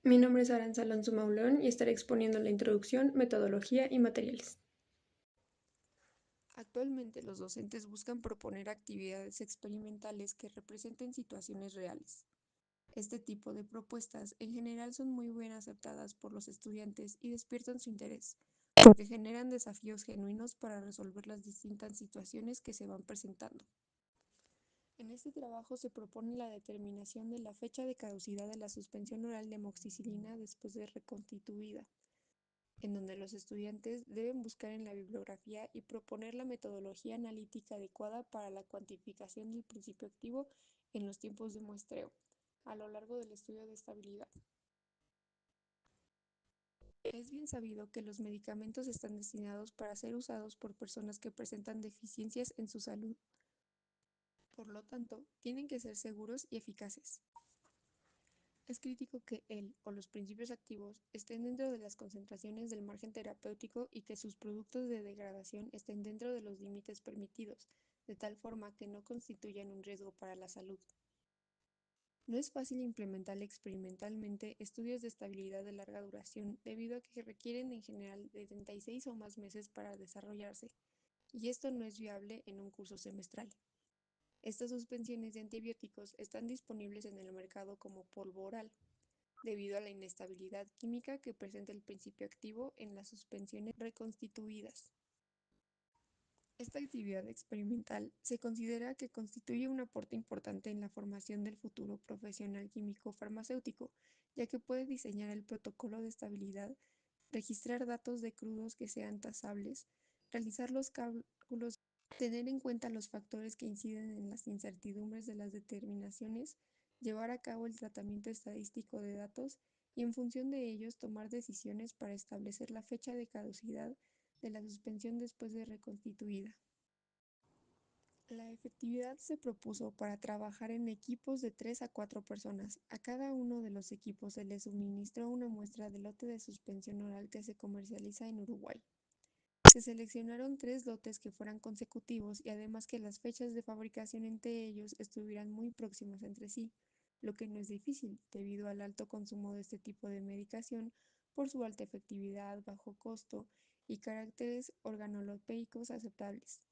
Mi nombre es Aranza Alonso Maulón y estaré exponiendo la introducción, metodología y materiales. Actualmente los docentes buscan proponer actividades experimentales que representen situaciones reales. Este tipo de propuestas en general son muy bien aceptadas por los estudiantes y despiertan su interés, porque generan desafíos genuinos para resolver las distintas situaciones que se van presentando. En este trabajo se propone la determinación de la fecha de caducidad de la suspensión oral de amoxicilina después de reconstituida, en donde los estudiantes deben buscar en la bibliografía y proponer la metodología analítica adecuada para la cuantificación del principio activo en los tiempos de muestreo, a lo largo del estudio de estabilidad. Es bien sabido que los medicamentos están destinados para ser usados por personas que presentan deficiencias en su salud. Por lo tanto, tienen que ser seguros y eficaces. Es crítico que el o los principios activos estén dentro de las concentraciones del margen terapéutico y que sus productos de degradación estén dentro de los límites permitidos, de tal forma que no constituyan un riesgo para la salud. No es fácil implementar experimentalmente estudios de estabilidad de larga duración debido a que requieren en general de 36 o más meses para desarrollarse, y esto no es viable en un curso semestral. Estas suspensiones de antibióticos están disponibles en el mercado como polvo oral, debido a la inestabilidad química que presenta el principio activo en las suspensiones reconstituidas. Esta actividad experimental se considera que constituye un aporte importante en la formación del futuro profesional químico farmacéutico, ya que puede diseñar el protocolo de estabilidad, registrar datos de crudos que sean tasables, realizar los cálculos, tener en cuenta los factores que inciden en las incertidumbres de las determinaciones, llevar a cabo el tratamiento estadístico de datos y en función de ellos tomar decisiones para establecer la fecha de caducidad de la suspensión después de reconstituida. La efectividad se propuso para trabajar en equipos de 3 a 4 personas. A cada uno de los equipos se le suministró una muestra de lote de suspensión oral que se comercializa en Uruguay. Se seleccionaron 3 lotes que fueran consecutivos y además que las fechas de fabricación entre ellos estuvieran muy próximas entre sí, lo que no es difícil debido al alto consumo de este tipo de medicación por su alta efectividad, bajo costo y caracteres organolépticos aceptables.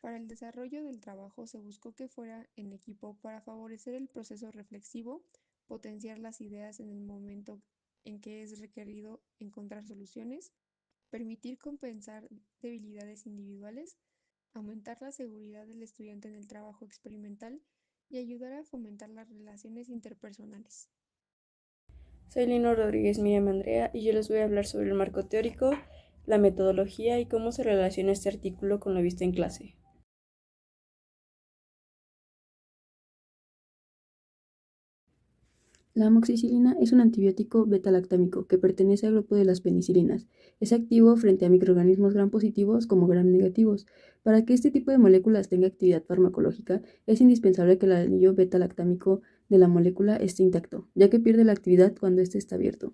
Para el desarrollo del trabajo se buscó que fuera en equipo para favorecer el proceso reflexivo, potenciar las ideas en el momento en que es requerido encontrar soluciones, permitir compensar debilidades individuales, aumentar la seguridad del estudiante en el trabajo experimental y ayudar a fomentar las relaciones interpersonales. Soy Lino Rodríguez Miriam Andrea y yo les voy a hablar sobre el marco teórico, la metodología y cómo se relaciona este artículo con lo visto en clase. La amoxicilina es un antibiótico beta-lactámico que pertenece al grupo de las penicilinas. Es activo frente a microorganismos gram positivos como gram negativos. Para que este tipo de moléculas tenga actividad farmacológica, es indispensable que el anillo beta-lactámico de la molécula esté intacto, ya que pierde la actividad cuando éste está abierto.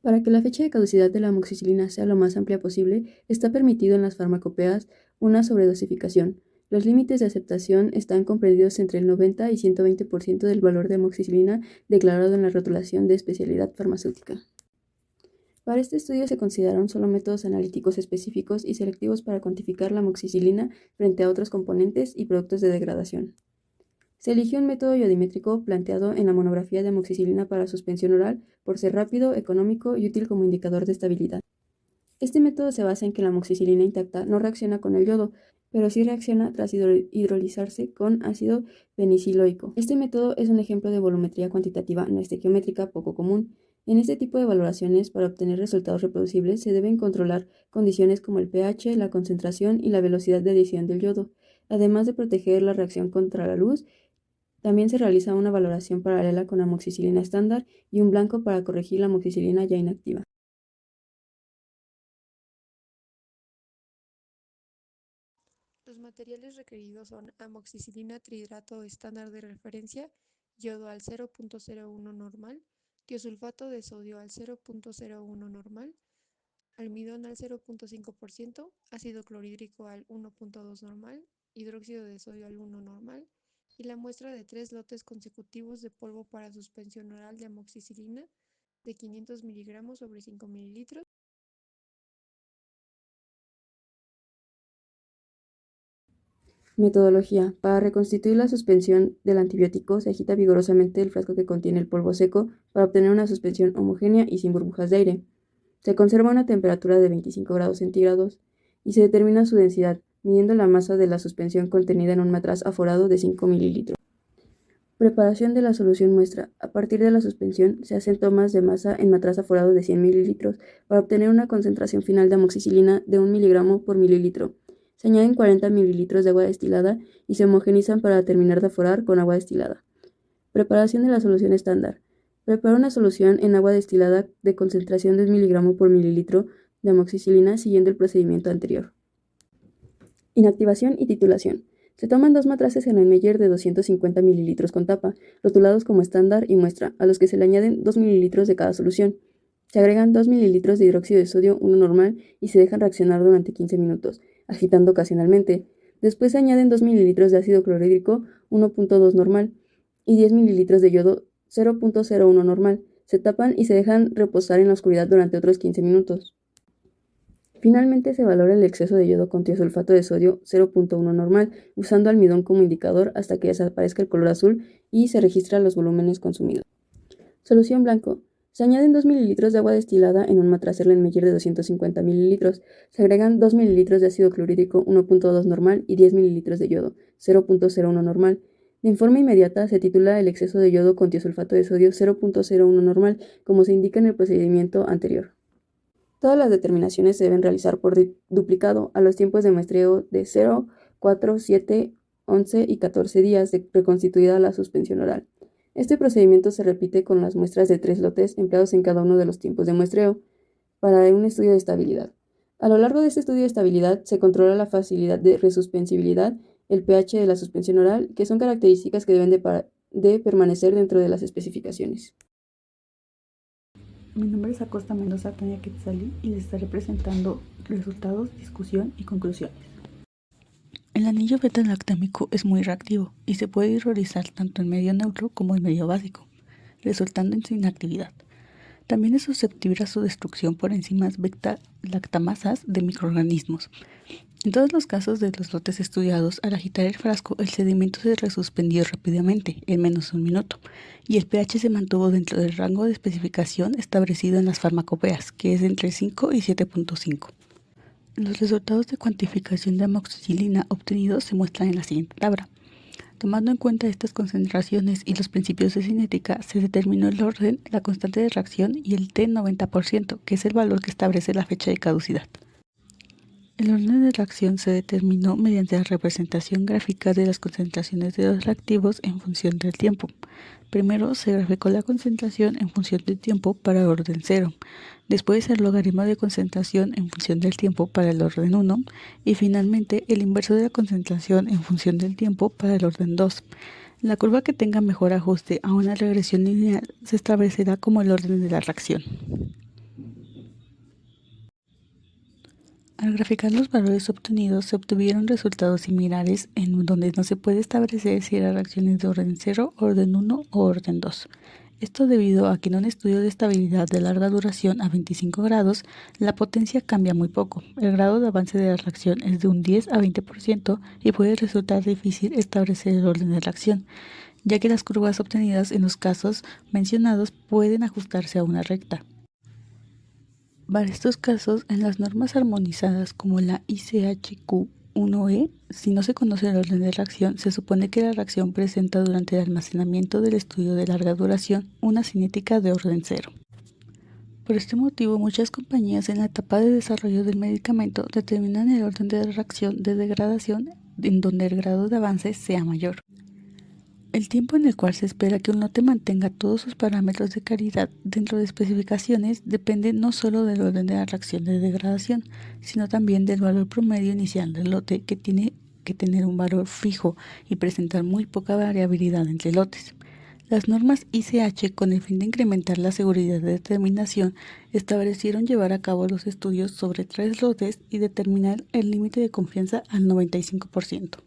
Para que la fecha de caducidad de la amoxicilina sea lo más amplia posible, está permitido en las farmacopeas una sobredosificación. Los límites de aceptación están comprendidos entre el 90 y 120% del valor de amoxicilina declarado en la rotulación de especialidad farmacéutica. Para este estudio se consideraron solo métodos analíticos específicos y selectivos para cuantificar la amoxicilina frente a otros componentes y productos de degradación. Se eligió un método iodimétrico planteado en la monografía de amoxicilina para suspensión oral por ser rápido, económico y útil como indicador de estabilidad. Este método se basa en que la amoxicilina intacta no reacciona con el yodo, pero sí reacciona tras hidrolizarse con ácido peniciloico. Este método es un ejemplo de volumetría cuantitativa no estequiométrica poco común. En este tipo de valoraciones, para obtener resultados reproducibles, se deben controlar condiciones como el pH, la concentración y la velocidad de adición del yodo, además de proteger la reacción contra la luz. También se realiza una valoración paralela con amoxicilina estándar y un blanco para corregir la amoxicilina ya inactiva. Los materiales requeridos son amoxicilina trihidrato estándar de referencia, yodo al 0.01 normal, tiosulfato de sodio al 0.01 normal, almidón al 0.5%, ácido clorhídrico al 1.2 normal, hidróxido de sodio al 1 normal y la muestra de 3 lotes consecutivos de polvo para suspensión oral de amoxicilina de 500 miligramos sobre 5 mililitros. Metodología. Para reconstituir la suspensión del antibiótico, se agita vigorosamente el frasco que contiene el polvo seco para obtener una suspensión homogénea y sin burbujas de aire. Se conserva a una temperatura de 25 grados centígrados y se determina su densidad, midiendo la masa de la suspensión contenida en un matraz aforado de 5 mililitros. Preparación de la solución muestra. A partir de la suspensión, se hacen tomas de masa en matraz aforado de 100 mililitros para obtener una concentración final de amoxicilina de 1 miligramo por mililitro. Se añaden 40 mililitros de agua destilada y se homogenizan para terminar de aforar con agua destilada. Preparación de la solución estándar. Prepara una solución en agua destilada de concentración de 1 miligramo por mililitro de amoxicilina siguiendo el procedimiento anterior. Inactivación y titulación. Se toman 2 matraces en el Meyer de 250 mililitros con tapa, rotulados como estándar y muestra, a los que se le añaden 2 mililitros de cada solución. Se agregan 2 mililitros de hidróxido de sodio, uno normal, y se dejan reaccionar durante 15 minutos, agitando ocasionalmente. Después se añaden 2 mililitros de ácido clorhídrico, 1.2 normal, y 10 mililitros de yodo, 0.01 normal. Se tapan y se dejan reposar en la oscuridad durante otros 15 minutos. Finalmente se valora el exceso de yodo con tiosulfato de sodio 0.1 normal, usando almidón como indicador hasta que desaparezca el color azul y se registran los volúmenes consumidos. Solución blanco. Se añaden 2 mililitros de agua destilada en un matraz Erlenmeyer de 250 mililitros. Se agregan 2 mililitros de ácido clorhídrico 1.2 normal y 10 mililitros de yodo 0.01 normal. De forma inmediata se titula el exceso de yodo con tiosulfato de sodio 0.01 normal, como se indica en el procedimiento anterior. Todas las determinaciones se deben realizar por duplicado a los tiempos de muestreo de 0, 4, 7, 11 y 14 días de reconstituida la suspensión oral. Este procedimiento se repite con las muestras de 3 lotes empleados en cada uno de los tiempos de muestreo para un estudio de estabilidad. A lo largo de este estudio de estabilidad se controla la facilidad de resuspensibilidad, el pH de la suspensión oral, que son características que deben de permanecer dentro de las especificaciones. Mi nombre es Acosta Mendoza Tania Quetzalí y les estaré presentando resultados, discusión y conclusiones. El anillo beta-lactámico es muy reactivo y se puede hidrolizar tanto en medio neutro como en medio básico, resultando en su inactividad. También es susceptible a su destrucción por enzimas beta-lactamasas de microorganismos. En todos los casos de los lotes estudiados, al agitar el frasco, el sedimento se resuspendió rápidamente, en menos de un minuto, y el pH se mantuvo dentro del rango de especificación establecido en las farmacopeas, que es entre 5 y 7.5. Los resultados de cuantificación de amoxicilina obtenidos se muestran en la siguiente tabla. Tomando en cuenta estas concentraciones y los principios de cinética, se determinó el orden, la constante de reacción y el T90%, que es el valor que establece la fecha de caducidad. El orden de reacción se determinó mediante la representación gráfica de las concentraciones de los reactivos en función del tiempo. Primero se graficó la concentración en función del tiempo para el orden 0, después el logaritmo de concentración en función del tiempo para el orden 1 y finalmente el inverso de la concentración en función del tiempo para el orden 2. La curva que tenga mejor ajuste a una regresión lineal se establecerá como el orden de la reacción. Al graficar los valores obtenidos, se obtuvieron resultados similares en donde no se puede establecer si la reacción es de orden 0, orden 1 o orden 2. Esto debido a que en un estudio de estabilidad de larga duración a 25 grados, la potencia cambia muy poco. El grado de avance de la reacción es de un 10 a 20% y puede resultar difícil establecer el orden de reacción, ya que las curvas obtenidas en los casos mencionados pueden ajustarse a una recta. Para estos casos, en las normas armonizadas como la ICHQ-1E, si no se conoce el orden de reacción, se supone que la reacción presenta durante el almacenamiento del estudio de larga duración una cinética de orden 0. Por este motivo, muchas compañías en la etapa de desarrollo del medicamento determinan el orden de reacción de degradación en donde el grado de avance sea mayor. El tiempo en el cual se espera que un lote mantenga todos sus parámetros de calidad dentro de especificaciones depende no solo del orden de la reacción de degradación, sino también del valor promedio inicial del lote, que tiene que tener un valor fijo y presentar muy poca variabilidad entre lotes. Las normas ICH, con el fin de incrementar la seguridad de determinación, establecieron llevar a cabo los estudios sobre 3 lotes y determinar el límite de confianza al 95%.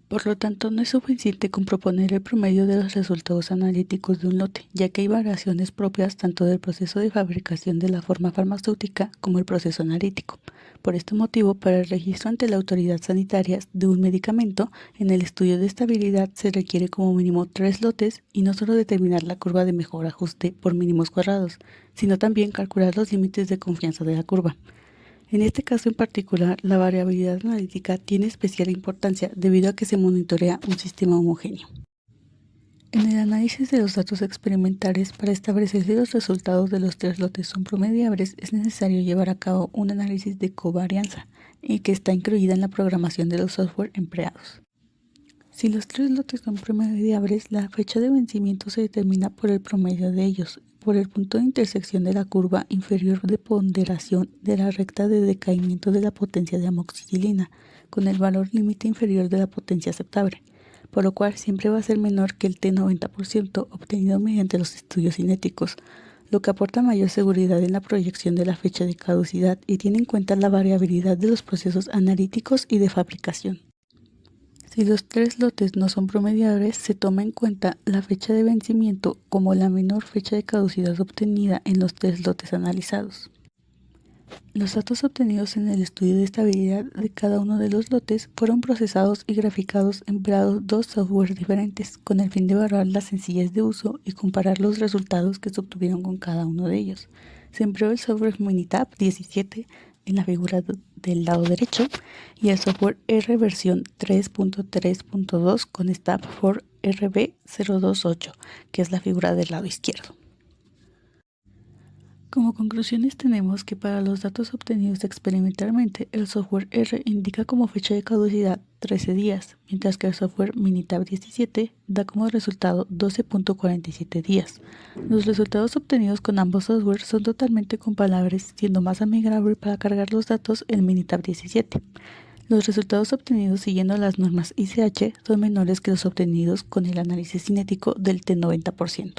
Por lo tanto, no es suficiente con proponer el promedio de los resultados analíticos de un lote, ya que hay variaciones propias tanto del proceso de fabricación de la forma farmacéutica como el proceso analítico. Por este motivo, para el registro ante la autoridad sanitaria de un medicamento, en el estudio de estabilidad se requiere como mínimo 3 lotes y no solo determinar la curva de mejor ajuste por mínimos cuadrados, sino también calcular los límites de confianza de la curva. En este caso en particular, la variabilidad analítica tiene especial importancia debido a que se monitorea un sistema homogéneo. En el análisis de los datos experimentales, para establecer si los resultados de los 3 lotes son promediables, es necesario llevar a cabo un análisis de covarianza, que está incluida en la programación de los software empleados. Si los 3 lotes son promediables, la fecha de vencimiento se determina por el promedio de ellos, por el punto de intersección de la curva inferior de ponderación de la recta de decaimiento de la potencia de amoxicilina, con el valor límite inferior de la potencia aceptable, por lo cual siempre va a ser menor que el T90% obtenido mediante los estudios cinéticos, lo que aporta mayor seguridad en la proyección de la fecha de caducidad y tiene en cuenta la variabilidad de los procesos analíticos y de fabricación. Si los 3 lotes no son promediables, se toma en cuenta la fecha de vencimiento como la menor fecha de caducidad obtenida en los 3 lotes analizados. Los datos obtenidos en el estudio de estabilidad de cada uno de los lotes fueron procesados y graficados empleando 2 softwares diferentes, con el fin de evaluar la sencillez de uso y comparar los resultados que se obtuvieron con cada uno de ellos. Se empleó el software Minitab 17 en la figura del lado derecho y el software R versión 3.3.2 con Stab for RB028, que es la figura del lado izquierdo. Como conclusiones tenemos que para los datos obtenidos experimentalmente, el software R indica como fecha de caducidad 13 días, mientras que el software Minitab 17 da como resultado 12.47 días. Los resultados obtenidos con ambos software son totalmente comparables, siendo más amigable para cargar los datos el Minitab 17. Los resultados obtenidos siguiendo las normas ICH son menores que los obtenidos con el análisis cinético del T90%.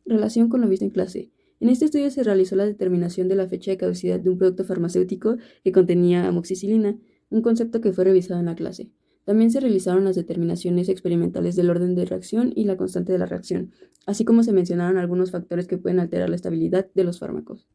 Relación con lo visto en clase. En este estudio se realizó la determinación de la fecha de caducidad de un producto farmacéutico que contenía amoxicilina, un concepto que fue revisado en la clase. También se realizaron las determinaciones experimentales del orden de reacción y la constante de la reacción, así como se mencionaron algunos factores que pueden alterar la estabilidad de los fármacos.